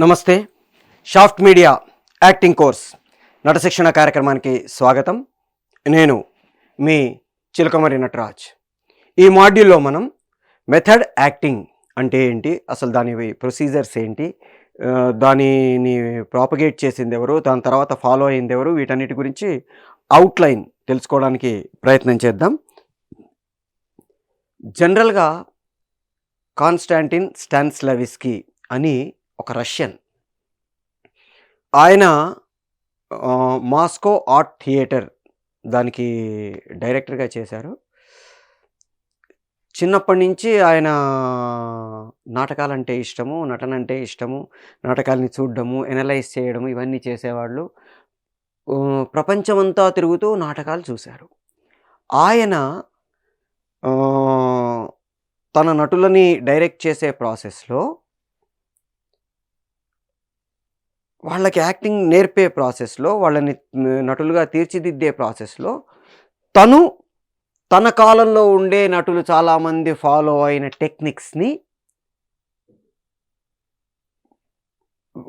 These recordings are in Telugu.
నమస్తే. షాఫ్ట్ మీడియా యాక్టింగ్ కోర్స్ నటశిక్షణ కార్యక్రమానికి స్వాగతం. నేను మీ చిలకమరి నటరాజ్. ఈ మాడ్యూల్లో మనం మెథడ్ యాక్టింగ్ అంటే ఏంటి, అసలు దాని ప్రొసీజర్స్ ఏంటి, దానిని ప్రాపగేట్ చేసింది ఎవరు, దాని తర్వాత ఫాలో అయింది ఎవరు, వీటన్నిటి గురించి అవుట్లైన్ తెలుసుకోవడానికి ప్రయత్నం చేద్దాం. జనరల్గా కాన్స్టాంటిన్ స్టానిస్లవిస్కీ అని ఒక రష్యన్, ఆయన మాస్కో ఆర్ట్ థియేటర్ దానికి డైరెక్టర్గా చేశారు. చిన్నప్పటి నుంచి ఆయన నాటకాలంటే ఇష్టము, నటన అంటే ఇష్టము, నాటకాలని చూడడము, ఎనలైజ్ చేయడము ఇవన్నీ చేసేవాళ్ళు. ప్రపంచమంతా తిరుగుతూ నాటకాలు చూశారు. ఆయన తన నటులని డైరెక్ట్ చేసే ప్రాసెస్లో, వాళ్ళకి యాక్టింగ్ నేర్పే ప్రాసెస్లో, వాళ్ళని నటులుగా తీర్చిదిద్దే ప్రాసెస్లో తన కాలంలో ఉండే నటులు చాలామంది ఫాలో అయిన టెక్నిక్స్ని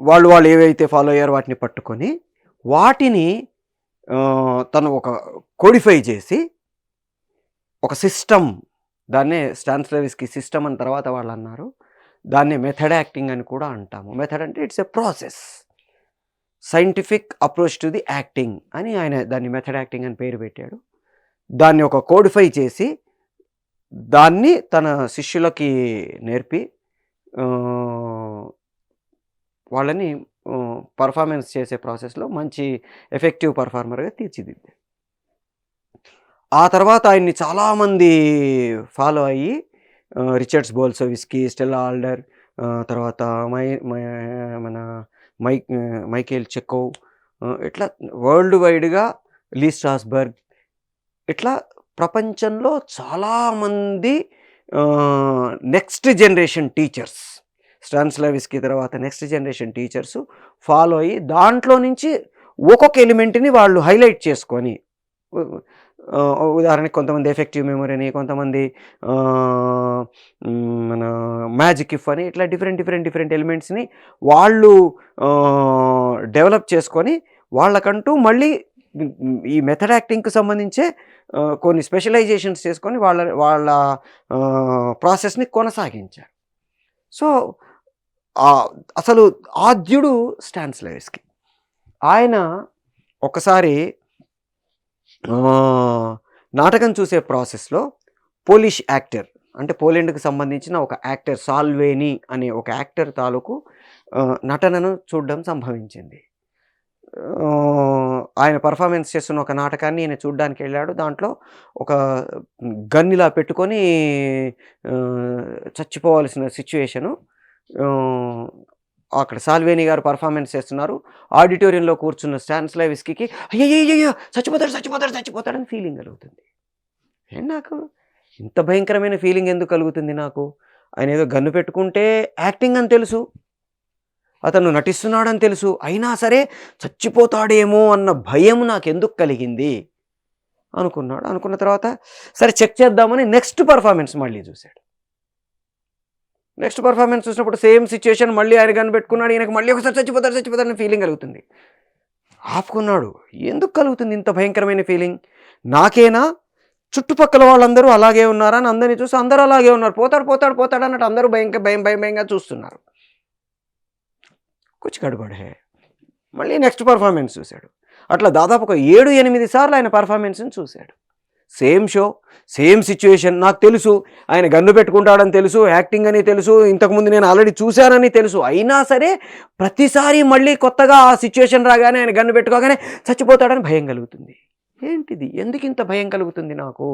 వాళ్ళు ఏవైతే ఫాలో అయ్యారో వాటిని పట్టుకొని వాటిని తను ఒక కోడిఫై చేసి ఒక సిస్టమ్, దాన్నే స్టానిస్లవిస్కీ సిస్టమ్ అని తర్వాత వాళ్ళు అన్నారు. దాన్నే మెథడ్ యాక్టింగ్ అని కూడా అంటాము. మెథడ్ అంటే it's a process, scientific approach to the acting అని ఆయన దాన్ని మెథడ్ యాక్టింగ్ అని పేరు పెట్టాడు. దాన్ని ఒక కోడిఫై చేసి దాన్ని తన శిష్యులకి నేర్పి వాళ్ళని పర్ఫార్మెన్స్ చేసే ప్రాసెస్లో మంచి ఎఫెక్టివ్ పర్ఫార్మర్గా తీర్చిదిద్దాడు. ఆ తర్వాత ఆయన్ని చాలామంది ఫాలో అయ్యి రిచర్డ్స్ బోల్షోవిస్కీ, స్టెల్లా ఆల్డర్, తర్వాత మన మైకేల్ చెకోవ్, ఇట్లా వరల్డ్ వైడ్గా లీ స్ట్రాస్బర్గ్, ఇట్లా ప్రపంచంలో చాలామంది నెక్స్ట్ జనరేషన్ టీచర్స్, స్టానిస్లవిస్కీ తర్వాత నెక్స్ట్ జనరేషన్ టీచర్స్ ఫాలో అయ్యి దాంట్లో నుంచి ఒక్కొక్క ఎలిమెంట్ని వాళ్ళు హైలైట్ చేసుకొని, ఉదాహరణకి కొంతమంది ఎఫెక్టివ్ మెమరీ అని, కొంతమంది మన మ్యాజిక్ ఇఫ్ అని, ఇట్లా డిఫరెంట్ ఎలిమెంట్స్ని వాళ్ళు డెవలప్ చేసుకొని వాళ్ళకంటూ మళ్ళీ ఈ మెథడ్ యాక్టింగ్కి సంబంధించే కొన్ని స్పెషలైజేషన్స్ చేసుకొని వాళ్ళ ప్రాసెస్ని కొనసాగించారు. సో అసలు ఆద్యుడు స్టానిస్లవిస్కీ. ఆయన ఒకసారి నాటకం చూసే ప్రాసెస్లో పోలిష్ యాక్టర్, అంటే పోలాండ్కి సంబంధించిన ఒక యాక్టర్ సాల్వేనీ అనే ఒక యాక్టర్ తాలూకు నటనను చూడడం సంభవించింది. ఆయన పర్ఫార్మెన్స్ చేస్తున్న ఒక నాటకాన్ని ఈయన చూడడానికి వెళ్ళాడు. దాంట్లో ఒక గన్నిలా పెట్టుకొని చచ్చిపోవాల్సిన సిచ్యువేషను, అక్కడ సాల్వేనీ గారు పర్ఫార్మెన్స్ చేస్తున్నారు. ఆడిటోరియంలో కూర్చున్న స్టానిస్లవిస్కీకి అయ్యయ్యో చచ్చిపోతాడని ఫీలింగ్ కలుగుతుంది. నాకు ఇంత భయంకరమైన ఫీలింగ్ ఎందుకు కలుగుతుంది? నాకు ఆయన ఏదో గన్ను పెట్టుకుంటే యాక్టింగ్ అని తెలుసు, అతను నటిస్తున్నాడని తెలుసు, అయినా సరే చచ్చిపోతాడేమో అన్న భయం నాకు ఎందుకు కలిగింది అనుకున్నాడు. అనుకున్న తర్వాత సరే చెక్ చేద్దామని నెక్స్ట్ పర్ఫార్మెన్స్ మళ్ళీ చూశాడు. నెక్స్ట్ పర్ఫార్మెన్స్ చూసినప్పుడు సేమ్ సిచ్యువేషన్, మళ్ళీ ఆయన గన్ను పెట్టుకున్నాడు. ఈయనకు మళ్ళీ ఒకసారి చచ్చిపోతాడని ఫీలింగ్ కలుగుతుంది. ఆపుకున్నాడు. ఎందుకు కలుగుతుంది ఇంత భయంకరమైన ఫీలింగ్? నాకేనా, చుట్టుపక్కల వాళ్ళందరూ అలాగే ఉన్నారా అని అందరినీ చూసి అందరూ అలాగే ఉన్నారు. పోతాడు అన్నట్టు అందరూ భయంగా చూస్తున్నారు. కుచి గడబడే. మళ్ళీ నెక్స్ట్ పర్ఫార్మెన్స్ చూశాడు. అట్లా దాదాపు ఒక 7-8 సార్లు ఆయన పర్ఫార్మెన్స్ని చూశాడు. Same show, same situation. నాకు తెలుసు ఆయన గన్ను పెట్టుకుంటాడని తెలుసు, యాక్టింగ్ అని తెలుసు, ఇంతకుముందు నేను ఆల్రెడీ చూశానని తెలుసు, అయినా సరే ప్రతిసారి మళ్ళీ కొత్తగా ఆ సిచ్యువేషన్ రాగానే ఆయన గన్ను పెట్టుకోగానే చచ్చిపోతాడని భయం కలుగుతుంది. ఏంటిది? ఎందుకు ఇంత భయం కలుగుతుంది నాకు?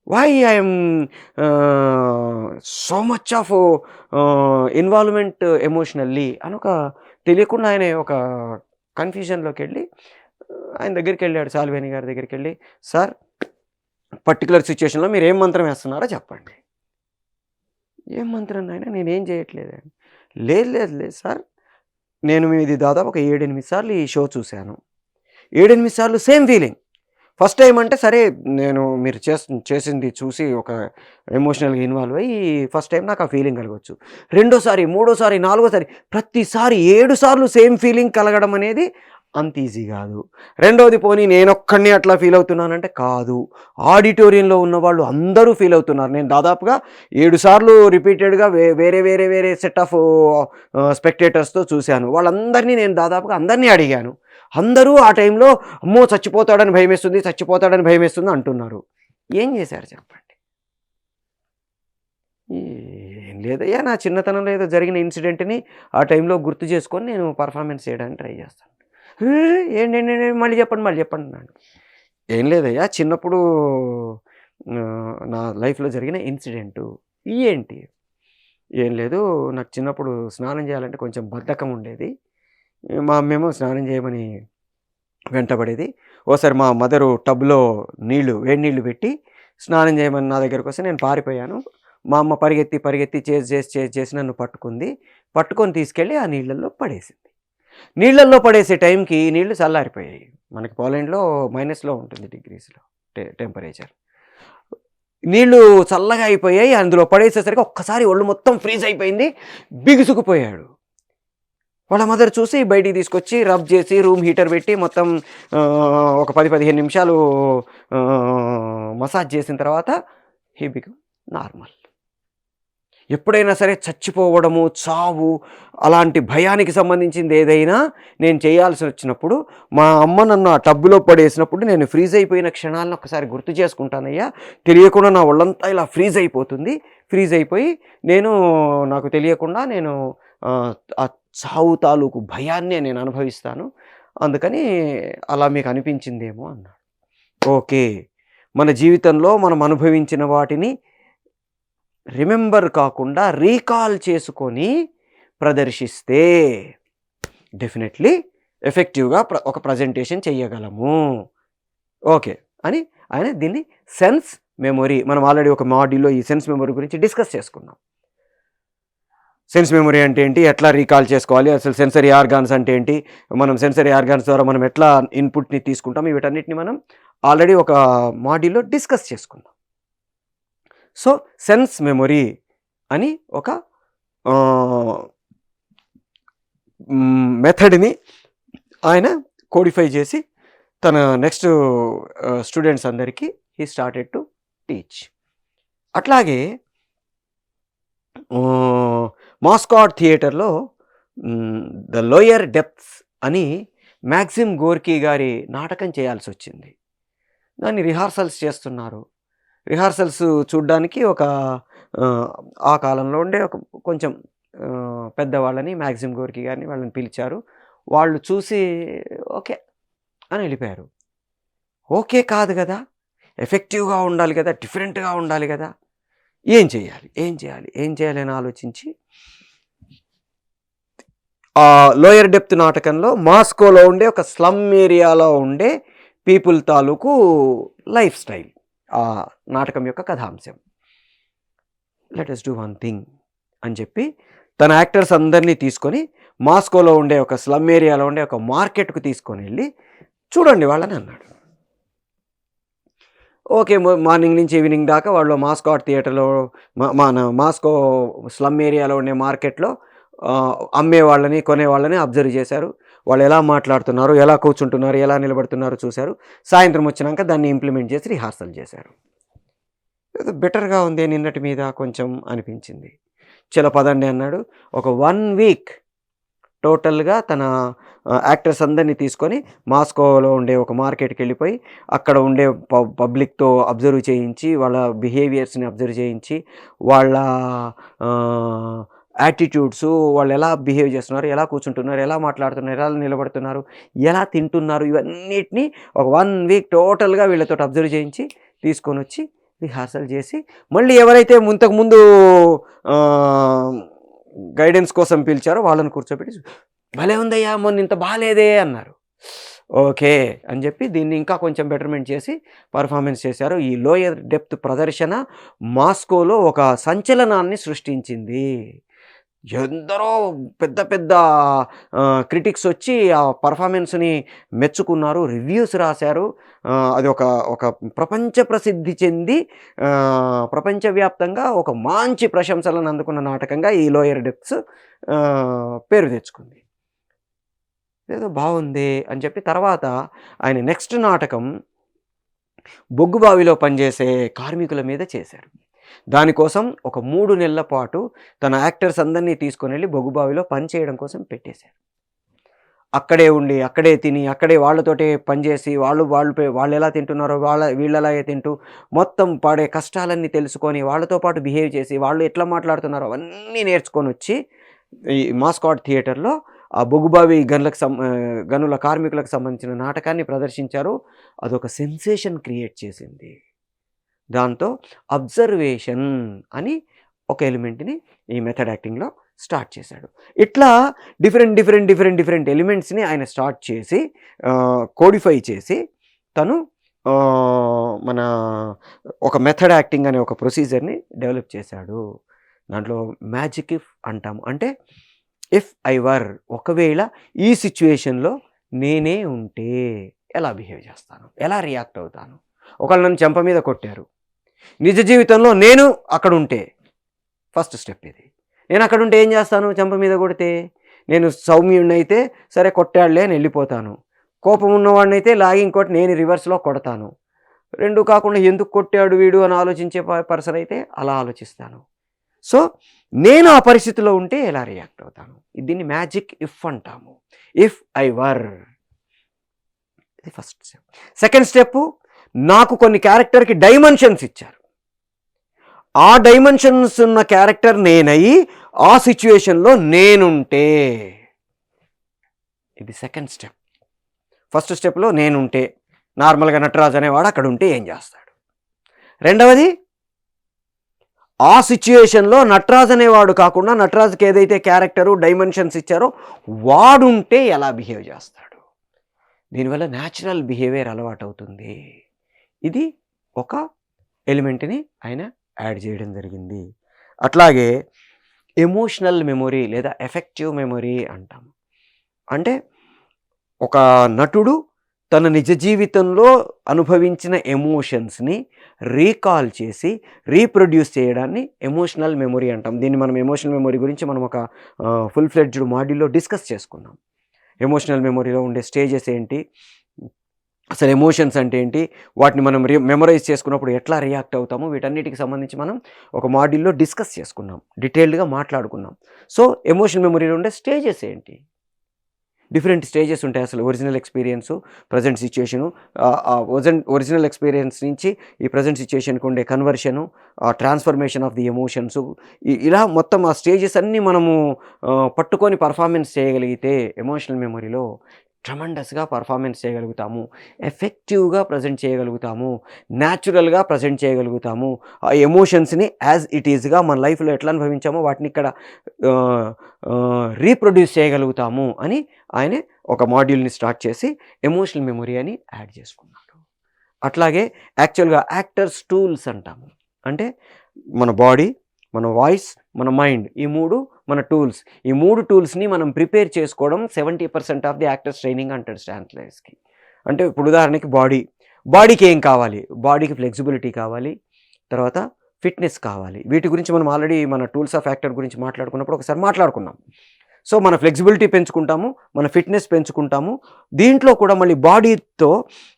Why I'm so much of involvement emotionally అని ఒక తెలియకుండా ఆయన ఒక కన్ఫ్యూజన్లోకి వెళ్ళి ఆయన దగ్గరికి వెళ్ళాడు, సాల్వేనీ గారి దగ్గరికి వెళ్ళి, సార్ పర్టికులర్ సిచ్యువేషన్లో మీరు ఏం మంత్రం వేస్తున్నారో చెప్పండి. ఏం మంత్రం అయినా నేనేం చేయట్లేదండి. లేదు సార్, నేను ఇది దాదాపు ఒక 7-8 సార్లు ఈ షో చూశాను. 7-8 సార్లు సేమ్ ఫీలింగ్. ఫస్ట్ టైమ్ అంటే సరే నేను మీరు చేసింది చూసి ఒక ఎమోషనల్‌గా ఇన్వాల్వ్ అయ్యి ఫస్ట్ టైమ్ నాకు ఆ ఫీలింగ్ కలగొచ్చు. రెండోసారి, మూడోసారి, నాలుగోసారి ప్రతిసారి 7 సార్లు సేమ్ ఫీలింగ్ కలగడం అనేది అంత ఈజీ గాదు. రెండోది పోనీ నేనొక్కడినే అట్లా ఫీల్ అవుతున్నానంటే కాదు. ఆడిటోరియంలో ఉన్నవాళ్ళు అందరూ ఫీల్ అవుతున్నారు. నేను దాదాపుగా 7 సార్లు రిపీటెడ్‌గా వేరే సెట్ ఆఫ్ స్పెక్టేటర్స్‌తో చూశాను. వాళ్ళందరినీ నేను దాదాపుగా అందరిని అడిగాను. అందరూ ఆ టైంలో అమ్మో! చచ్చిపోతాడని భయమేస్తుంది అంటున్నారు. ఏం చేశారు చెప్పండి? ఏం లేదయ్యా, నా చిన్నతనంలో ఏదో జరిగిన ఇన్సిడెంట్‌ని ఆ టైంలో గుర్తు చేసుకొని నేను పెర్ఫార్మన్స్ చేయడానికి ట్రై చేస్తాను. ఏంటండి మళ్ళీ చెప్పండి అన్నాడు. ఏం లేదయ్యా, చిన్నప్పుడు నా లైఫ్‌లో జరిగిన ఇన్సిడెంటు. ఏంటి? ఏం లేదు, నాకు చిన్నప్పుడు స్నానం చేయాలంటే కొంచెం బద్ధకం ఉండేది. మా అమ్మేమో స్నానం చేయమని వెంటబడేది. ఓసారి మా మదరు టబ్‌లో వేడి నీళ్ళు పెట్టి స్నానం చేయమని నా దగ్గరకొస్తే నేను పారిపోయాను. మా అమ్మ పరిగెత్తి చేసి నన్ను పట్టుకుంది. పట్టుకొని తీసుకెళ్ళి ఆ నీళ్ళల్లో పడేసింది. నీళ్ళల్లో పడేసే టైంకి నీళ్ళు చల్లారిపోయాయి. మనకి పోలాండ్‌లో మైనస్‌లో ఉంటుంది డిగ్రీస్‌లో టెంపరేచర్. నీళ్ళు చల్లగా అయిపోయాయి. అందులో పడేసేసరికి ఒక్కసారి ఒళ్ళు మొత్తం ఫ్రీజ్ అయిపోయింది. బిగుసుకుపోయాడు. వాళ్ళ మదర్ చూసి బయటికి తీసుకొచ్చి రబ్ చేసి రూమ్ హీటర్ పెట్టి మొత్తం ఒక 10-15 నిమిషాలు మసాజ్ చేసిన తర్వాత హీ బికమ్ నార్మల్. ఎప్పుడైనా సరే చచ్చిపోవడము, చావు అలాంటి భయానికి సంబంధించింది ఏదైనా నేను చేయాల్సి వచ్చినప్పుడు మా అమ్మ నన్ను ఆ టబ్బులో పడేసినప్పుడు నేను ఫ్రీజ్ అయిపోయిన క్షణాలను ఒకసారి గుర్తు చేసుకుంటానయ్యా. తెలియకుండా నా ఒళ్ళంతా ఇలా ఫ్రీజ్ అయిపోతుంది. ఫ్రీజ్ అయిపోయి నాకు తెలియకుండా నేను ఆ చావు తాలూకు భయాన్నే నేను అనుభవిస్తాను. అందుకని అలా మీకు అనిపించిందేమో అన్నాడు. ఓకే. మన జీవితంలో మనం అనుభవించిన వాటిని రిమెంబర్ కాకుండా రీకాల్ చేసుకొని ప్రదర్శిస్తే డెఫినెట్లీ ఎఫెక్టివ్‌గా ఒక ప్రజెంటేషన్ చేయగలము. ఓకే అని ఆయన దీన్ని సెన్స్ మెమొరీ, మనం ఆల్రెడీ ఒక మాడ్యూల్‌లో ఈ సెన్స్ మెమొరీ గురించి డిస్కస్ చేసుకున్నాం. సెన్స్ మెమొరీ అంటే ఏంటి? ఎట్లా రీకాల్ చేసుకోవాలి? అసలు సెన్సరీ ఆర్గాన్స్ అంటే ఏంటి? మనం సెన్సరీ ఆర్గాన్స్ ద్వారా మనం ఎట్లా ఇన్పుట్‌ని తీసుకుంటాం? వీటన్నిటిని మనం ఆల్రెడీ ఒక మాడ్యూల్‌లో డిస్కస్ చేసుకున్నాం. సో సెన్స్ మెమొరీ అని ఒక మెథడ్ని ఆయన కోడిఫై చేసి తన నెక్స్ట్ స్టూడెంట్స్ అందరికీ హీ స్టార్టెడ్ టు టీచ్. అట్లాగే మాస్కాట్ థియేటర్లో ద లోయర్ డెప్త్స్ అని మ్యాక్సిమ్ గోర్కీ గారి నాటకం చేయాల్సి వచ్చింది. దాన్ని రిహార్సల్స్ చేస్తున్నారు. రిహార్సల్స్ చూడ్డానికి ఆ కాలంలో ఉండే కొంచెం పెద్దవాళ్ళని, మ్యాక్సిమ్ గోర్కీ గారిని వాళ్ళని పిలిచారు. వాళ్ళు చూసి ఓకే అని వెళ్ళిపోయారు. ఓకే కాదు కదా, ఎఫెక్టివ్‌గా ఉండాలి కదా, డిఫరెంట్‌గా ఉండాలి కదా. ఏం చేయాలి అని ఆలోచించి లోయర్ డెప్త్ నాటకంలో మాస్కోలో ఉండే ఒక స్లమ్ ఏరియాలో ఉండే పీపుల్ తాలూకు లైఫ్ స్టైల్ ఆ నాటకం యొక్క కథాంశం. Let us do one thing అని చెప్పి తన యాక్టర్స్ అందరినీ తీసుకొని మాస్కోలో ఉండే ఒక స్లమ్ ఏరియాలో ఉండే ఒక మార్కెట్‌కు తీసుకొని వెళ్ళి చూడండి వాళ్ళని అన్నాడు. ఓకే. మార్నింగ్ నుంచి ఈవినింగ్ దాకా వాళ్ళు మాస్కాట్ థియేటర్‌లో మన మాస్కో స్లమ్ ఏరియాలో ఉండే మార్కెట్‌లో అమ్మేవాళ్ళని, కొనేవాళ్ళని అబ్జర్వ్ చేశారు. వాళ్ళు ఎలా మాట్లాడుతున్నారు, ఎలా కూర్చుంటున్నారు, ఎలా నిలబడుతున్నారో చూశారు. సాయంత్రం వచ్చినాక దాన్ని ఇంప్లిమెంట్ చేసి రిహార్సల్ చేశారు. ఏదో బెటర్‌గా ఉంది నిన్నటి మీద కొంచెం అనిపించింది. చలో పదండి అన్నాడు. ఒక 1 వీక్ టోటల్‌గా తన యాక్టర్స్ అందరినీ తీసుకొని మాస్కోలో ఉండే ఒక మార్కెట్‌కి వెళ్ళిపోయి అక్కడ ఉండే పబ్లిక్‌తో అబ్జర్వ్ చేయించి, వాళ్ళ బిహేవియర్స్‌ని అబ్జర్వ్ చేయించి, వాళ్ళ యాటిట్యూడ్స్, వాళ్ళు ఎలా బిహేవ్ చేస్తున్నారు, ఎలా కూర్చుంటున్నారు, ఎలా మాట్లాడుతున్నారు, ఎలా నిలబడుతున్నారు, ఎలా తింటున్నారు, ఇవన్నిటిని ఒక 1 వీక్ టోటల్‌గా వీళ్ళతోటి అబ్జర్వ్ చేయించి తీసుకొని వచ్చి రిహార్సల్ చేసి మళ్ళీ ఎవరైతే ఇంతకుముందు గైడెన్స్ కోసం పిలిచారో వాళ్ళని కూర్చోబెట్టి భలే ఉందయ్యా, మొన్న ఇంత బాలేదే అన్నారు. ఓకే అని చెప్పి దీన్ని ఇంకా కొంచెం బెటర్మెంట్ చేసి పర్ఫార్మెన్స్ చేశారు. ఈ లోయర్ డెప్త్ ప్రదర్శన మాస్కోలో ఒక సంచలనాన్ని సృష్టించింది. ఎందరో పెద్ద పెద్ద క్రిటిక్స్ వచ్చి ఆ పర్ఫార్మెన్స్‌ని మెచ్చుకున్నారు. రివ్యూస్ రాశారు. అది ఒక ఒక ప్రపంచ ప్రసిద్ధి చెంది ప్రపంచవ్యాప్తంగా ఒక మంచి ప్రశంసలను అందుకున్న నాటకంగా ఈ 'లోయర్ డెప్త్స్' పేరు తెచ్చుకుంది. ఏదో బావుంది అని చెప్పి తర్వాత ఆయన నెక్స్ట్ నాటకం బొగ్గు బావిలో పనిచేసే కార్మికుల మీద చేశారు. దానికోసం ఒక 3 నెలల పాటు తన యాక్టర్స్ అందరినీ తీసుకొనెళ్ళి బొగ్గు బావిలో పని చేయడం కోసం పెట్టేశారు. అక్కడే ఉండి, అక్కడే తిని, అక్కడే వాళ్ళతోటే పనిచేసి, వాళ్ళెలా తింటున్నారో వీళ్ళలాగే తింటూ, మొత్తం పడే కష్టాలన్నీ తెలుసుకొని, వాళ్ళతో పాటు బిహేవ్ చేసి, వాళ్ళు ఎట్లా మాట్లాడుతున్నారో అవన్నీ నేర్చుకొనొచ్చి, ఈ మాస్కాట్ థియేటర్‌లో ఆ బొగ్గుబావి గనుల కార్మికులకు సంబంధించిన నాటకాన్ని ప్రదర్శించారు. అదొక సెన్సేషన్ క్రియేట్ చేసింది. దాంతో అబ్జర్వేషన్ అని ఒక ఎలిమెంట్‌ని ఈ మెథడ్ యాక్టింగ్‌లో స్టార్ట్ చేశాడు. ఇట్లా డిఫరెంట్ ఎలిమెంట్స్‌ని ఆయన స్టార్ట్ చేసి కోడిఫై చేసి తను మన ఒక మెథడ్ యాక్టింగ్ అనే ఒక ప్రొసీజర్‌ని డెవలప్ చేశాడు. దాంట్లో మ్యాజిక్ ఇఫ్ అంటాము. అంటే ఇఫ్ ఐ వర్, ఒకవేళ ఈ సిట్యుయేషన్‌లో నేనే ఉంటే ఎలా బిహేవ్ చేస్తాను? ఎలా రియాక్ట్ అవుతాను? ఒకళ్ళు నన్ను చెంప మీద కొట్టారు. నిజ జీవితంలో నేను అక్కడుంటే ఫస్ట్ స్టెప్ ఇది. నేను అక్కడుంటే ఏం చేస్తాను? చెంప మీద కొడితే నేను సౌమ్యుడినైతే సరే కొట్టాడులే అని వెళ్ళిపోతాను. కోపం ఉన్నవాడినైతే లాగి ఇంకోటి నేను రివర్స్‌లో కొడతాను. 2 కాకుండా ఎందుకు కొట్టాడు వీడు అని ఆలోచించే పర్సన్ అయితే అలా ఆలోచిస్తాను. సో నేను ఆ పరిస్థితిలో ఉంటే ఎలా రియాక్ట్ అవుతాను? దీన్ని మ్యాజిక్ ఇఫ్ అంటాము. ఇఫ్ ఐ వర్, ఇది ఫస్ట్ స్టెప్. సెకండ్ స్టెప్, నాకు కొన్ని క్యారెక్టర్‌కి డైమెన్షన్స్ ఇచ్చారు. ఆ డైమెన్షన్స్ ఉన్న క్యారెక్టర్ నేనై ఆ సిచ్యుయేషన్‌లో నేనుంటే, ఇది సెకండ్ స్టెప్. ఫస్ట్ స్టెప్‌లో నేనుంటే, నార్మల్‌గా నటరాజు అనేవాడు అక్కడ ఉంటే ఏం చేస్తాడు? రెండవది, ఆ సిచ్యుయేషన్‌లో నటరాజు అనేవాడు కాకుండా నటరాజుకి ఏదైతే క్యారెక్టరు డైమెన్షన్స్ ఇచ్చారో వాడుంటే ఎలా బిహేవ్ చేస్తాడు? దీనివల్ల న్యాచురల్ బిహేవియర్ అలవాటవుతుంది. ఇది ఒక ఎలిమెంట్‌ని ఆయన యాడ్ చేయడం జరిగింది. అట్లాగే ఎమోషనల్ మెమొరీ లేదా ఎఫెక్టివ్ మెమొరీ అంటాం. అంటే ఒక నటుడు తన నిజ జీవితంలో అనుభవించిన ఎమోషన్స్‌ని రీకాల్ చేసి రీప్రొడ్యూస్ చేయడాన్ని ఎమోషనల్ మెమొరీ అంటాం. దీన్ని మనం ఎమోషనల్ మెమొరీ గురించి మనం ఒక ఫుల్ ఫ్లెడ్జ్డ్ మాడ్యూల్‌లో డిస్కస్ చేసుకున్నాం. ఎమోషనల్ మెమొరీలో ఉండే స్టేజెస్ ఏంటి? అసలు ఎమోషన్స్ అంటే ఏంటి? వాటిని మనం మెమరైజ్ చేసుకున్నప్పుడు ఎట్లా రియాక్ట్ అవుతాము? వీటన్నిటికి సంబంధించి మనం ఒక మాడ్యూల్‌లో డిస్కస్ చేసుకున్నాం. డీటెయిల్డ్‌గా మాట్లాడుకున్నాం. సో ఎమోషనల్ మెమొరీలో ఉండే స్టేజెస్ ఏంటి? డిఫరెంట్ స్టేజెస్ ఉంటాయి. అసలు original experience, present situation, original experience నుంచి ఈ ప్రెజెంట్ సిచ్యుయేషన్‌కి ఉండే కన్వర్షను, ట్రాన్స్‌ఫర్మేషన్ ఆఫ్ ది ఎమోషన్సు, ఇలా మొత్తం ఆ స్టేజెస్ అన్నీ మనము పట్టుకొని పర్ఫార్మెన్స్ చేయగలిగితే ఎమోషనల్ మెమొరీలో ట్రెమెండస్‌గా పర్ఫార్మెన్స్ చేయగలుగుతాము. ఎఫెక్టివ్‌గా ప్రజెంట్ చేయగలుగుతాము. న్యాచురల్‌గా ప్రజెంట్ చేయగలుగుతాము. ఆ ఎమోషన్స్‌ని యాజ్ ఇట్ ఈజ్‌గా మన లైఫ్‌లో ఎట్లా అనుభవించామో వాటిని ఇక్కడ రీప్రొడ్యూస్ చేయగలుగుతాము అని ఆయనే ఒక మాడ్యూల్‌ని స్టార్ట్ చేసి ఎమోషనల్ మెమొరీ అని యాడ్ చేసుకున్నాడు. అట్లాగే యాక్చువల్‌గా యాక్టర్స్ టూల్స్ అంటాము. అంటే మన బాడీ, మన వాయిస్, మన మైండ్, ఈ 3 మన టూల్స్. ఈ 3 టూల్స్‌ని మనం ప్రిపేర్ చేసుకోవడం 70% ఆఫ్ ది యాక్టర్స్ ట్రైనింగ్ అంటాడు స్టాన్స్లైవ్స్కీ. అంటే ఇప్పుడు ఉదాహరణకి బాడీకి ఏం కావాలి? బాడీకి ఫ్లెక్సిబిలిటీ కావాలి. తర్వాత ఫిట్‌నెస్ కావాలి. వీటి గురించి మనం ఆల్రెడీ మన టూల్స్ ఆఫ్ యాక్టర్ గురించి మాట్లాడుకున్నప్పుడు ఒకసారి మాట్లాడుకున్నాం. సో మన ఫ్లెక్సిబిలిటీ పెంచుకుంటాము, మన ఫిట్‌నెస్ పెంచుకుంటాము. దీంట్లో కూడా మళ్ళీ బాడీతో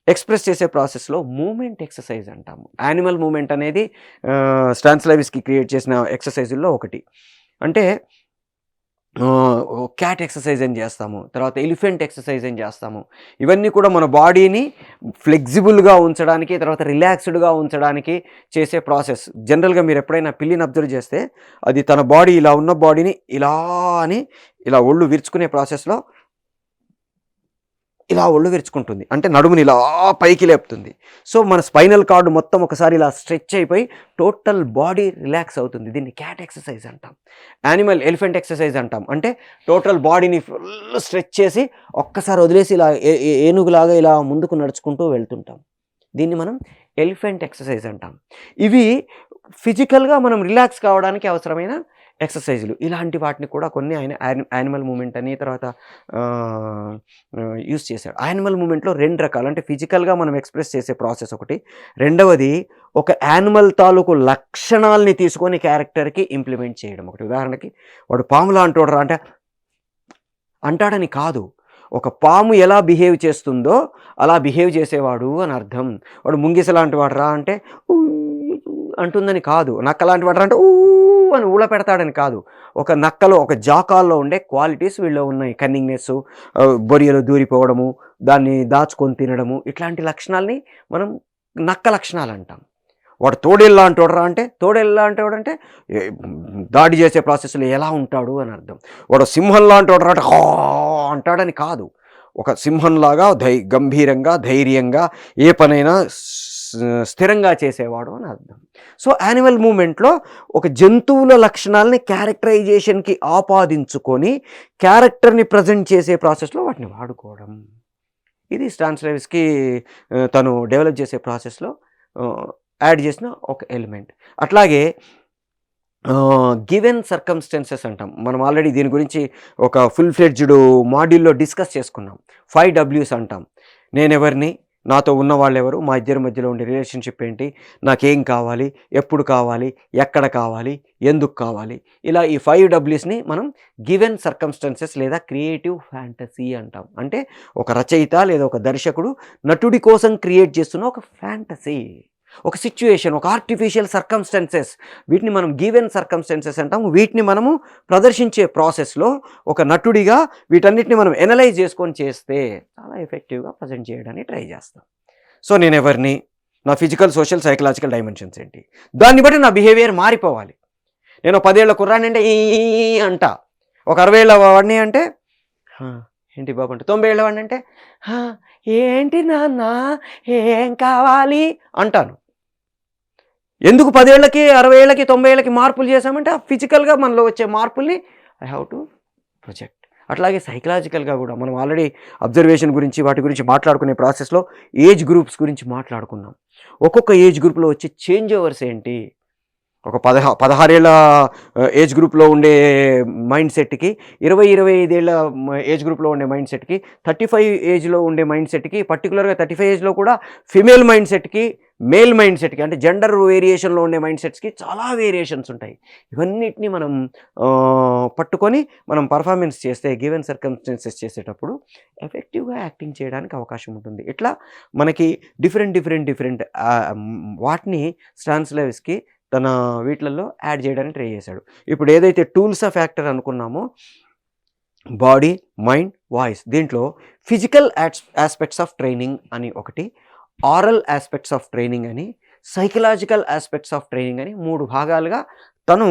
ఎక్స్‌ప్రెస్ చేసే ప్రాసెస్‌లో మూవ్‌మెంట్ ఎక్సర్సైజ్ అంటాము. యానిమల్ మూవ్‌మెంట్ అనేది స్టాన్స్లైవ్స్కీ క్రియేట్ చేసిన ఎక్సర్సైజుల్లో ఒకటి. అంటే క్యాట్ ఎక్సర్సైజ్ అని చేస్తాము. తర్వాత ఎలిఫెంట్ ఎక్సర్సైజ్ అని చేస్తాము. ఇవన్నీ కూడా మన బాడీని ఫ్లెక్సిబుల్‌గా ఉంచడానికి, తర్వాత రిలాక్స్డ్‌గా ఉంచడానికి చేసే ప్రాసెస్. జనరల్‌గా మీరు ఎప్పుడైనా పిల్లిని అబ్జర్వ్ చేస్తే అది తన బాడీ ఇలా ఉన్న బాడీని ఇలా అని ఇలా ఒళ్ళు విరుచుకునే ప్రాసెస్‌లో ఇలా ఒళ్ళు విరుచుకుంటుంది. అంటే నడుముని ఇలా పైకి లేపుతుంది. సో మన స్పైనల్ కార్డ్ మొత్తం ఒకసారి ఇలా స్ట్రెచ్ అయిపోయి టోటల్ బాడీ రిలాక్స్ అవుతుంది. దీన్ని క్యాట్ ఎక్సర్సైజ్ అంటాం. ఎలిఫెంట్ ఎక్సర్సైజ్ అంటాం. అంటే టోటల్ బాడీని ఫుల్ స్ట్రెచ్ చేసి ఒక్కసారి వదిలేసి ఇలా ఏనుగులాగా ఇలా ముందుకు నడుచుకుంటూ వెళ్తుంటాం. దీన్ని మనం ఎలిఫెంట్ ఎక్సర్సైజ్ అంటాం. ఇవి ఫిజికల్‌గా మనం రిలాక్స్ కావడానికి అవసరమైన ఎక్సర్సైజులు ఇలాంటి వాటిని కూడా కొన్ని ఆయన యానిమల్ మూమెంట్ అని తర్వాత యూజ్ చేశాడు. యానిమల్ మూమెంట్‌లో 2 రకాలు అంటే ఫిజికల్‌గా మనం ఎక్స్‌ప్రెస్ చేసే ప్రాసెస్ ఒకటి. రెండవది ఒక యానిమల్ తాలూకు లక్షణాల్ని తీసుకొని క్యారెక్టర్‌కి ఇంప్లిమెంట్ చేయడం ఒకటి. ఉదాహరణకి వాడు పాములా అంటాడురా అంటే అంటాడని కాదు. ఒక పాము ఎలా బిహేవ్ చేస్తుందో అలా బిహేవ్ చేసేవాడు అని అర్థం. వాడు ముంగిస లాంటి వాడురా అంటే ఊ అంటుందని కాదు. నక్క లాంటి వాడురా అంటే ఊ అని ఊళ పెడతాడని కాదు. ఒక నక్కలో ఒక జాకాల్లో ఉండే క్వాలిటీస్ వీళ్ళలో ఉన్నాయి. కన్నింగ్‌నెస్సు, బొరియలు దూరిపోవడము, దాన్ని దాచుకొని తినడము ఇట్లాంటి లక్షణాల్ని మనం నక్క లక్షణాలంటాం. వాడు తోడేళ్ళలాంటోడురా అంటే తోడేళ్ళలాంటోడంటే దాడి చేసే ప్రాసెస్‌లో ఎలా ఉంటాడు అని అర్థం. వాడు సింహంలాంటోడురా అంటే హా అంటాడని కాదు. ఒక సింహంలాగా గంభీరంగా, ధైర్యంగా ఏ పనైనా స్థిరంగా చేసేవాడు అని అర్థం. సో యానిమల్ మూమెంట్‌లో ఒక జంతువుల లక్షణాలని క్యారెక్టరైజేషన్‌కి ఆపాదించుకొని క్యారెక్టర్‌ని ప్రజెంట్ చేసే ప్రాసెస్‌లో వాటిని వాడుకోవడం. ఇది స్టానిస్లావిస్కీ తను డెవలప్ చేసే ప్రాసెస్‌లో యాడ్ చేసిన ఒక ఎలిమెంట్. అట్లాగే గివెన్ సర్కమ్‌స్టాన్సెస్ అంటాం. మనం ఆల్రెడీ దీని గురించి ఒక ఫుల్ ఫ్లెడ్జ్డ్ మాడ్యూల్‌లో డిస్కస్ చేసుకున్నాం. 5 W's అంటాం. నేనెవరిని, నాతో ఉన్నవాళ్ళెవరు, మా ఇద్దరి మధ్యలో ఉండే రిలేషన్‌షిప్ ఏంటి, నాకేం కావాలి, ఎప్పుడు కావాలి, ఎక్కడ కావాలి, ఎందుకు కావాలి, ఇలా ఈ 5 W'స్ని మనం గివెన్ సర్కమ్‌స్టాన్సెస్ లేదా క్రియేటివ్ ఫ్యాంటసీ అంటాం. అంటే ఒక రచయిత లేదా ఒక దర్శకుడు నటుడి కోసం క్రియేట్ చేస్తున్న ఒక ఫ్యాంటసీ, ఒక సిచ్యుయేషన్, ఒక ఆర్టిఫిషియల్ సర్కమ్‌స్టాన్సెస్, వీటిని మనం గివెన్ సర్కమ్‌స్టాన్సెస్ అంటాము. వీటిని మనము ప్రదర్శించే ప్రాసెస్‌లో ఒక నటుడిగా వీటన్నిటిని మనం ఎనలైజ్ చేసుకొని చేస్తే చాలా ఎఫెక్టివ్‌గా ప్రజెంట్ చేయడానికి ట్రై చేస్తాం. సో నేనెవరిని, నా ఫిజికల్, సోషల్, సైకలాజికల్ డైమెన్షన్స్ ఏంటి, దాన్ని బట్టి నా బిహేవియర్ మారిపోవాలి. నేను 10 ఏళ్ల కుర్రాడిని అంటే ఈ అంట, ఒక 60 ఏళ్ల వాడిని అంటే ఏంటి బాబు అంటే, 90 ఏళ్ల వాడిని అంటే ఏంటి నాన్న ఏం కావాలి అంటాను. ఎందుకు 10 ఏళ్ళకి, 60 ఏళ్ళకి, 90 ఏళ్ళకి మార్పులు చేశామంటే ఆ ఫిజికల్‌గా మనలో వచ్చే మార్పుల్ని ఐ హావ్ టు ప్రొజెక్ట్. అట్లాగే సైకలాజికల్‌గా కూడా మనం ఆల్రెడీ అబ్జర్వేషన్ గురించి వాటి గురించి మాట్లాడుకునే ప్రాసెస్‌లో ఏజ్ గ్రూప్స్ గురించి మాట్లాడుకున్నాం. ఒక్కొక్క ఏజ్ గ్రూప్‌లో వచ్చే చేంజ్ ఓవర్స్ ఏంటి, ఒక 16 ఏళ్ల ఏజ్ గ్రూప్‌లో ఉండే మైండ్ సెట్‌కి, 25 ఏళ్ల ఏజ్ గ్రూప్‌లో ఉండే మైండ్ సెట్‌కి, 35 ఏజ్‌లో ఉండే మైండ్ సెట్‌కి, పర్టిక్యులర్‌గా 35 ఏజ్‌లో కూడా ఫిమేల్ మైండ్ సెట్‌కి, మేల్ మైండ్ సెట్‌కి అంటే జెండర్ వేరియేషన్‌లో ఉండే మైండ్ సెట్స్‌కి చాలా వేరియేషన్స్ ఉంటాయి. ఇవన్నిటిని మనం పట్టుకొని మనం పర్ఫార్మెన్స్ చేస్తే గివెన్ సర్కమ్‌స్టాన్సెస్ చేసేటప్పుడు ఎఫెక్టివ్‌గా యాక్టింగ్ చేయడానికి అవకాశం ఉంటుంది. ఇట్లా మనకి డిఫరెంట్ వాటిని స్టానిస్లావిస్కీ తన వీటిలలో యాడ్ చేయడానికి ట్రై చేశాడు. ఇప్పుడు ఏదైతే టూల్స్ ఆఫ్ యాక్టర్ అనుకున్నామో బాడీ, మైండ్, వాయిస్, దీంట్లో ఫిజికల్ ఆస్పెక్ట్స్ ఆఫ్ ట్రైనింగ్ అని ఒకటి, ఆరల్ ఆస్పెక్ట్స్ ఆఫ్ ట్రైనింగ్ అని, సైకలాజికల్ ఆస్పెక్ట్స్ ఆఫ్ ట్రైనింగ్ అని 3 భాగాలుగా తను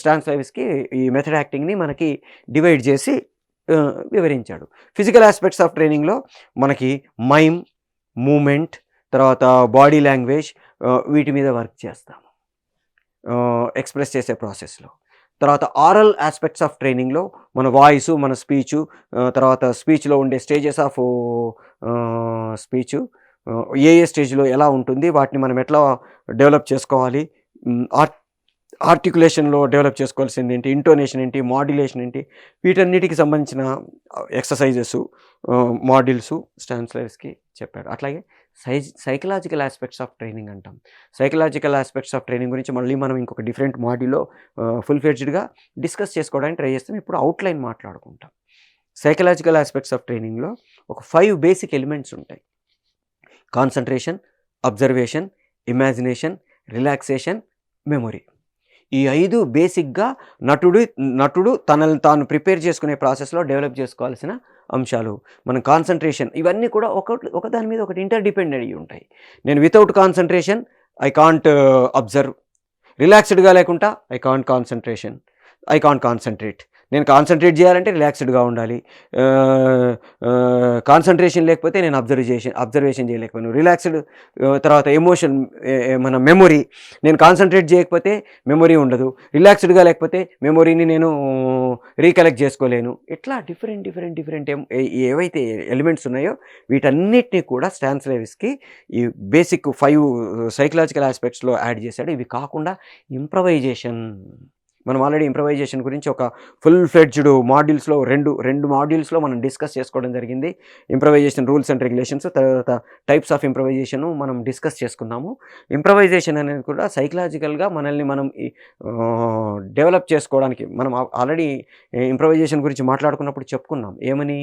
స్టానిస్లావిస్కీ ఈ మెథడ్ యాక్టింగ్‌ని మనకి డివైడ్ చేసి వివరించాడు. ఫిజికల్ ఆస్పెక్ట్స్ ఆఫ్ ట్రైనింగ్‌లో మనకి మైమ్, మూమెంట్, తర్వాత బాడీ లాంగ్వేజ్, వీటి మీద వర్క్ చేస్తాము ఎక్స్‌ప్రెస్ చేసే ప్రాసెస్‌లో. తర్వాత ఆరల్ ఆస్పెక్ట్స్ ఆఫ్ ట్రైనింగ్‌లో మన వాయిసు, మన స్పీచు, తర్వాత స్పీచ్‌లో ఉండే స్టేజెస్ ఆఫ్ స్పీచు, ఏ స్టేజ్‌లో ఎలా ఉంటుంది, వాటిని మనం ఎట్లా డెవలప్ చేసుకోవాలి, ఆర్టికులేషన్‌లో డెవలప్ చేసుకోవాల్సింది ఏంటి, ఇంటోనేషన్ ఏంటి, మాడ్యులేషన్ ఏంటి, వీటన్నిటికి సంబంధించిన ఎక్సర్సైజెస్, మాడ్యూల్స్ స్టానిస్లావిస్కీ చెప్పాడు. అట్లాగే సైకలాజికల్ ఆస్పెక్ట్స్ ఆఫ్ ట్రైనింగ్ అంటాం. సైకలాజికల్ ఆస్పెక్ట్స్ ఆఫ్ ట్రైనింగ్ గురించి మళ్ళీ మనం ఇంకొక డిఫరెంట్ మాడ్యూల్‌లో ఫుల్ ఫ్లెడ్జ్డ్‌గా డిస్కస్ చేసుకోవడానికి ట్రై చేస్తాం. ఇప్పుడు అవుట్లైన్ మాట్లాడుకుంటాం. సైకలాజికల్ ఆస్పెక్ట్స్ ఆఫ్ ట్రైనింగ్‌లో ఒక 5 బేసిక్ ఎలిమెంట్స్ ఉంటాయి. Concentration, observation, imagination, relaxation, memory. ఈ 5 బేసిక్‌గా నటుడు తనని తాను ప్రిపేర్ చేసుకునే ప్రాసెస్‌లో డెవలప్ చేసుకోవాల్సిన అంశాలు. మనం కాన్సంట్రేషన్ ఇవన్నీ కూడా ఒకదాని మీద ఒకటి ఇంటర్‌డిపెండెంట్ అయ్యి ఉంటాయి. నేను without concentration I can't observe. రిలాక్స్డ్‌గా లేకుండా ఐ కాంట్ కాన్సంట్రేట్. నేను కాన్సంట్రేట్ చేయాలంటే రిలాక్స్డ్‌గా ఉండాలి. కాన్సంట్రేషన్ లేకపోతే నేను అబ్జర్వేషన్ చేయలేకపోయాను. రిలాక్స్డ్ తర్వాత ఎమోషన్, మన మెమొరీ, నేను కాన్సంట్రేట్ చేయకపోతే మెమొరీ ఉండదు. రిలాక్స్డ్‌గా లేకపోతే మెమొరీని నేను రీకలెక్ట్ చేసుకోలేను. ఇట్లా డిఫరెంట్ ఏవైతే ఎలిమెంట్స్ ఉన్నాయో వీటన్నిటిని కూడా స్టానిస్లావిస్కీ ఈ బేసిక్ 5 సైకలాజికల్ ఆస్పెక్ట్స్‌లో యాడ్ చేశాడు. ఇవి కాకుండా ఇంప్రవైజేషన్, మనం ఆల్రెడీ ఇంప్రవైజేషన్ గురించి ఒక ఫుల్ ఫ్లెడ్జ్డ్ మాడ్యూల్స్లో రెండు మాడ్యూల్స్లో మనం డిస్కస్ చేసుకోవడం జరిగింది. ఇంప్రవైజేషన్ రూల్స్ అండ్ రెగ్యులేషన్స్, తర్వాత టైప్స్ ఆఫ్ ఇంప్రవైజేషన్ మనం డిస్కస్ చేసుకున్నాము. ఇంప్రవైజేషన్ అనేది కూడా సైకలాజికల్గా మనల్ని మనం డెవలప్ చేసుకోవడానికి మనం ఆల్రెడీ ఇంప్రవైజేషన్ గురించి మాట్లాడుకున్నప్పుడు చెప్పుకున్నాం. ఏమని?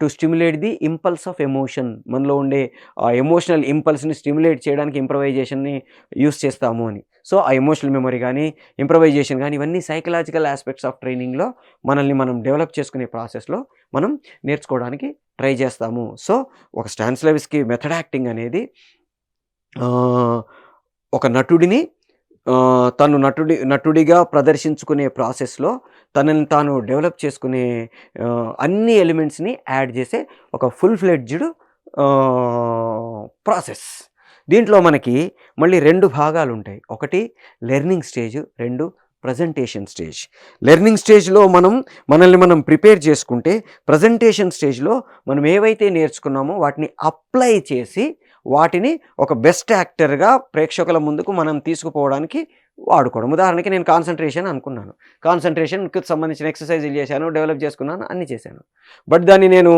To stimulate the impulse of emotion. మనలో ఉండే ఆ ఎమోషనల్ ఇంపల్స్ని స్టిమ్యులేట్ చేయడానికి ఇంప్రవైజేషన్ని యూస్ చేస్తాము అని. సో ఆ ఎమోషనల్ మెమరీ కానీ, ఇంప్రవైజేషన్ కానీ, ఇవన్నీ సైకలాజికల్ ఆస్పెక్ట్స్ ఆఫ్ ట్రైనింగ్లో మనల్ని మనం డెవలప్ చేసుకునే ప్రాసెస్లో మనం నేర్చుకోవడానికి ట్రై చేస్తాము. సో ఒక స్టానిస్లావిస్కీ మెథడ్ యాక్టింగ్ అనేది ఒక నటుడిని తను నటుడిగా ప్రదర్శించుకునే ప్రాసెస్లో తనని తాను డెవలప్ చేసుకునే అన్ని ఎలిమెంట్స్ని యాడ్ చేసే ఒక ఫుల్ ఫ్లెడ్జ్డ్ ప్రాసెస్. దీంట్లో మనకి మళ్ళీ 2 భాగాలు ఉంటాయి. ఒకటి learning stage, 2 presentation stage. Learning స్టేజ్లో మనల్ని మనం ప్రిపేర్ చేసుకుంటే, ప్రజెంటేషన్ స్టేజ్లో మనం ఏవైతే నేర్చుకున్నామో వాటిని అప్లై చేసి వాటిని ఒక బెస్ట్ యాక్టర్గా ప్రేక్షకుల ముందుకు మనం తీసుకుపోవడానికి వాడుకోవడం. ఉదాహరణకి నేను కాన్సంట్రేషన్ అనుకున్నాను, కాన్సంట్రేషన్కి సంబంధించిన ఎక్సర్సైజులు చేశాను, డెవలప్ చేసుకున్నాను, అన్నీ చేశాను. బట్ దాన్ని నేను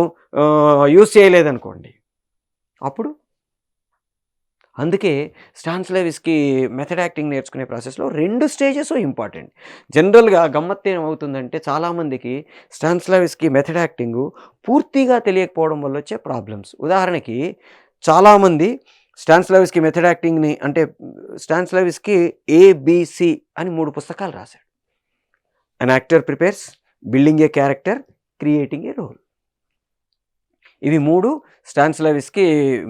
యూజ్ చేయలేదనుకోండి, అప్పుడు అందుకే స్టానిస్లావిస్కీ మెథడ్ యాక్టింగ్ నేర్చుకునే ప్రాసెస్లో 2 స్టేజెస్ ఇంపార్టెంట్. జనరల్గా గమ్మత్తు ఏమవుతుందంటే, చాలామందికి స్టానిస్లావిస్కీ మెథడ్ యాక్టింగ్ పూర్తిగా తెలియకపోవడం వల్ల వచ్చే ప్రాబ్లమ్స్. ఉదాహరణకి చాలామంది స్టానిస్లావిస్కీ మెథడ్ యాక్టింగ్ని అంటే స్టానిస్లావిస్కీ ABC అని 3 పుస్తకాలు రాశాడు. An actor prepares, building a character, creating a role. ఇవి 3 Stanislavski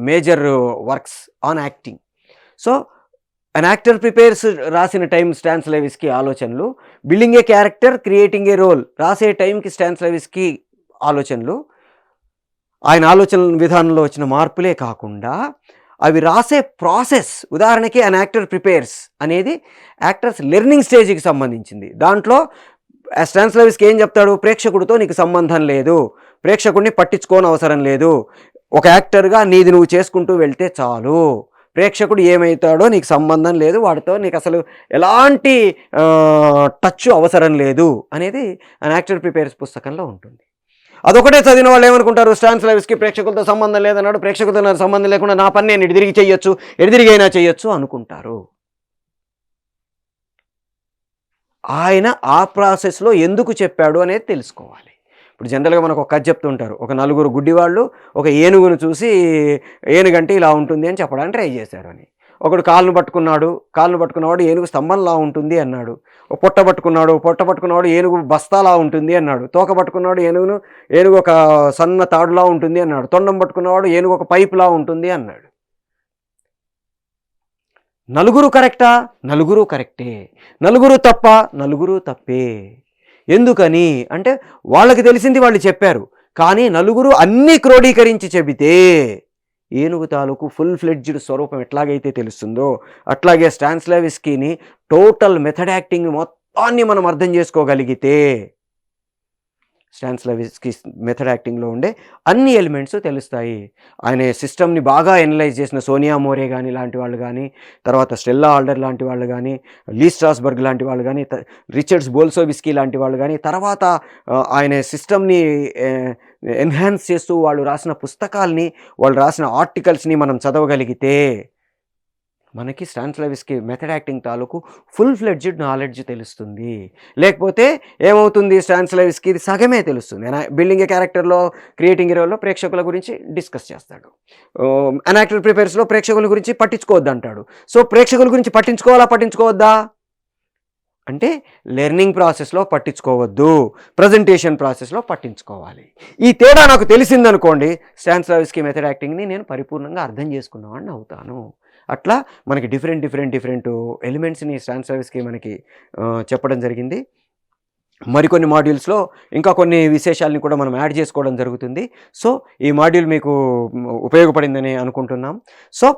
major works on acting. So an actor prepares రాసిన టైం స్టానిస్లావిస్కీ ఆలోచనలు, building a character, creating a role రాసే టైంకి స్టానిస్లావిస్కీ ఆలోచనలు. ఆయన ఆలోచన విధానంలో వచ్చిన మార్పులే కాకుండా అవి రాసే ప్రాసెస్. ఉదాహరణకి అన్ యాక్టర్ ప్రిపేర్స్ అనేది యాక్టర్స్ లెర్నింగ్ స్టేజ్కి సంబంధించింది. దాంట్లో స్టానిస్లావిస్కీ ఏం చెప్తాడు? ప్రేక్షకుడితో నీకు సంబంధం లేదు, ప్రేక్షకుడిని పట్టించుకోని అవసరం లేదు, ఒక యాక్టర్గా నీది నువ్వు చేసుకుంటూ వెళ్తే చాలు, ప్రేక్షకుడు ఏమవుతాడో నీకు సంబంధం లేదు, వాడితో నీకు అసలు ఎలాంటి టచ్ అవసరం లేదు అనేది అన్ యాక్టర్ ప్రిపేర్స్ పుస్తకంలో ఉంటుంది. అదొకటే చదివిన వాళ్ళు ఏమనుకుంటారు? స్టానిస్లావిస్కీ ప్రేక్షకులతో సంబంధం లేదన్నాడు, ప్రేక్షకులతో నాకు సంబంధం లేకుండా నా పని నేను ఎడిదిరిగి చేయొచ్చు, ఎడిదిరిగైనా చేయొచ్చు అనుకుంటారు. ఆయన ఆ ప్రాసెస్లో ఎందుకు చెప్పాడు అనేది తెలుసుకోవాలి. ఇప్పుడు జనరల్గా మనకు ఒక కథ చెప్తుంటారు. ఒక 4 గుడ్డివాళ్ళు ఒక ఏనుగును చూసి ఏనుగంటే ఇలా ఉంటుంది అని చెప్పడానికి ట్రై చేశారు అని. ఒకడు కాళ్ళను పట్టుకున్నవాడు ఏనుగు స్తంభంలా ఉంటుంది అన్నాడు. పొట్ట పట్టుకున్నవాడు ఏనుగు బస్తాలా ఉంటుంది అన్నాడు. తోక పట్టుకున్నవాడు ఏనుగు ఒక సన్న తాడులా ఉంటుంది అన్నాడు. తొండం పట్టుకున్నవాడు ఏనుగు ఒక పైపులా ఉంటుంది అన్నాడు. నలుగురు కరెక్టా? నలుగురు కరెక్టే. నలుగురు తప్ప? నలుగురు తప్పే. ఎందుకని అంటే వాళ్ళకి తెలిసింది వాళ్ళు చెప్పారు, కానీ నలుగురు అన్నీ క్రోడీకరించి చెబితే ఏనుగు తాలూకు ఫుల్ ఫ్లెడ్జ్డ్ స్వరూపం ఎట్లాగైతే తెలుస్తుందో, అట్లాగే స్టానిస్లావిస్కీని టోటల్ మెథడ్ యాక్టింగ్ మొత్తాన్ని మనం అర్థం చేసుకోగలిగితే స్టానిస్లావిస్కీ మెథడ్ యాక్టింగ్లో ఉండే అన్ని ఎలిమెంట్స్ తెలుస్తాయి. ఆయన సిస్టమ్ని బాగా ఎనలైజ్ చేసిన సోనియా మోరే కానీ లాంటి వాళ్ళు కానీ, తర్వాత స్టెల్లా ఆల్డర్ లాంటి వాళ్ళు కానీ, లీ స్ట్రాస్బర్గ్ లాంటి వాళ్ళు కానీ, రిచర్డ్స్ బోల్సోవిస్కీ లాంటి వాళ్ళు కానీ, తర్వాత ఆయన సిస్టమ్ని ఎన్హాన్స్ చేస్తూ వాళ్ళు రాసిన పుస్తకాల్ని, వాళ్ళు రాసిన ఆర్టికల్స్ని మనం చదవగలిగితే మనకి స్టానిస్లావిస్కీ మెథడ్ యాక్టింగ్ తాలూకు ఫుల్ ఫ్లెడ్జ్డ్ నాలెడ్జ్ తెలుస్తుంది. లేకపోతే ఏమవుతుంది? స్టానిస్లావిస్కీ ఇది సగమే తెలుస్తుంది. బిల్డింగ్ ఏ క్యారెక్టర్లో, క్రియేటింగ్ ఏ రోల్లో ప్రేక్షకుల గురించి డిస్కస్ చేస్తాడు. అన్ యాక్టర్ ప్రిపేర్స్లో ప్రేక్షకుల గురించి పట్టించుకోవద్దు అంటాడు. సో ప్రేక్షకుల గురించి పట్టించుకోవద్దా అంటే లెర్నింగ్ ప్రాసెస్లో పట్టించుకోవద్దు, ప్రజెంటేషన్ ప్రాసెస్లో పట్టించుకోవాలి. ఈ తేడా నాకు తెలిసిందనుకోండి, స్టానిస్లావిస్కీ మెథడ్ యాక్టింగ్ని నేను పరిపూర్ణంగా అర్థం చేసుకున్నామని అవుతాను. అట్లా మనకి డిఫరెంట్ ఎలిమెంట్స్ని స్టానిస్లావిస్కీ మనకి చెప్పడం జరిగింది. మరికొన్ని మాడ్యూల్స్లో ఇంకా కొన్ని విశేషాలని కూడా మనం యాడ్ చేసుకోవడం జరుగుతుంది. సో ఈ మాడ్యూల్ మీకు ఉపయోగపడిందని అనుకుంటున్నాం. So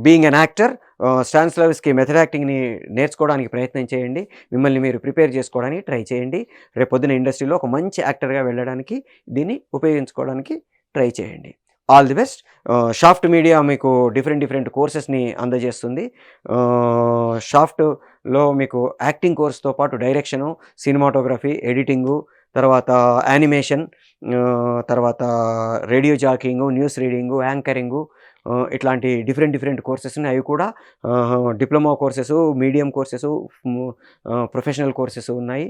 being an actor, Stanislavski method యాక్టింగ్ని నేర్చుకోవడానికి ప్రయత్నం చేయండి. మిమ్మల్ని మీరు ప్రిపేర్ చేసుకోవడానికి ట్రై చేయండి. రేపు పొద్దున ఇండస్ట్రీలో ఒక మంచి యాక్టర్గా వెళ్ళడానికి దీన్ని ఉపయోగించుకోవడానికి ట్రై చేయండి. All the best. Shaft media మీకు డిఫరెంట్ కోర్సెస్ని అందజేస్తుంది. షాఫ్ట్లో మీకు యాక్టింగ్ కోర్స్తో పాటు డైరెక్షను, సినిమాటోగ్రఫీ, ఎడిటింగు, తర్వాత యానిమేషన్, తర్వాత రేడియో జాకింగు, న్యూస్ రీడింగు, యాంకరింగు, ఇట్లాంటి డిఫరెంట్ కోర్సెస్ ఉన్నాయి. అవి కూడా diploma courses, medium courses, professional courses ఉన్నాయి.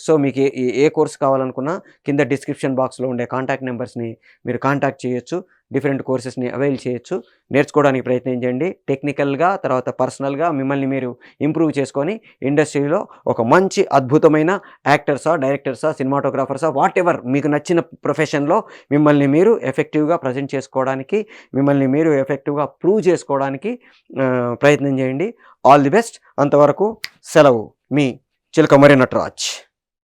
సో మీకు ఏ కోర్స్ కావాలనుకున్నా కింద డిస్క్రిప్షన్ బాక్స్లో ఉండే కాంటాక్ట్ నెంబర్స్ని మీరు కాంటాక్ట్ చేయొచ్చు. డిఫరెంట్ కోర్సెస్ని అవైల్ చేయొచ్చు. నేర్చుకోవడానికి ప్రయత్నించండి. టెక్నికల్గా, తర్వాత పర్సనల్గా మిమ్మల్ని మీరు ఇంప్రూవ్ చేసుకొని ఇండస్ట్రీలో ఒక మంచి అద్భుతమైన యాక్టర్సా, డైరెక్టర్సా, సినిమాటోగ్రాఫర్సా, వాట్ ఎవర్ మీకు నచ్చిన ప్రొఫెషన్లో మిమ్మల్ని మీరు ఎఫెక్టివ్గా ప్రజెంట్ చేసుకోవడానికి, మిమ్మల్ని మీరు ఎఫెక్టివ్గా ప్రూవ్ చేసుకోవడానికి ప్రయత్నం చేయండి. All the best. అంతవరకు సెలవు. మీ చిలకమర్రి నటరాజ్.